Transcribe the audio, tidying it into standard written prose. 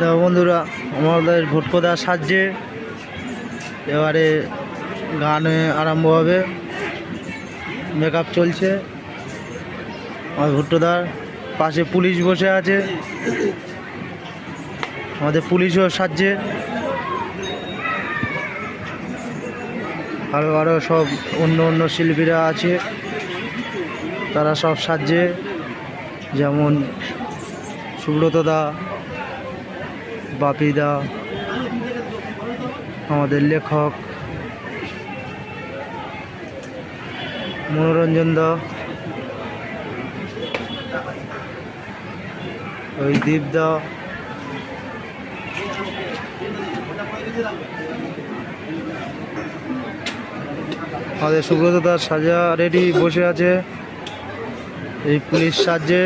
দেখো বন্ধুরা, আমাদের ভোটপোদা সাজছে, এবারে গান আরম্ভ হবে, মেকআপ চলছে। আমাদের ভুট্টোদার পাশে পুলিশ বসে আছে, আমাদের পুলিশও সাজছে, আরও সব অন্য অন্য শিল্পীরা আছে, তারা সব সাজছে, যেমন সুব্রতদা, বাপিদা, আমাদের লেখক মনোরঞ্জন দা, ওই দীপদা, আমাদের সুব্রত দার সাজা রেডি বসে আছে, এই পুলিশ সাজছে।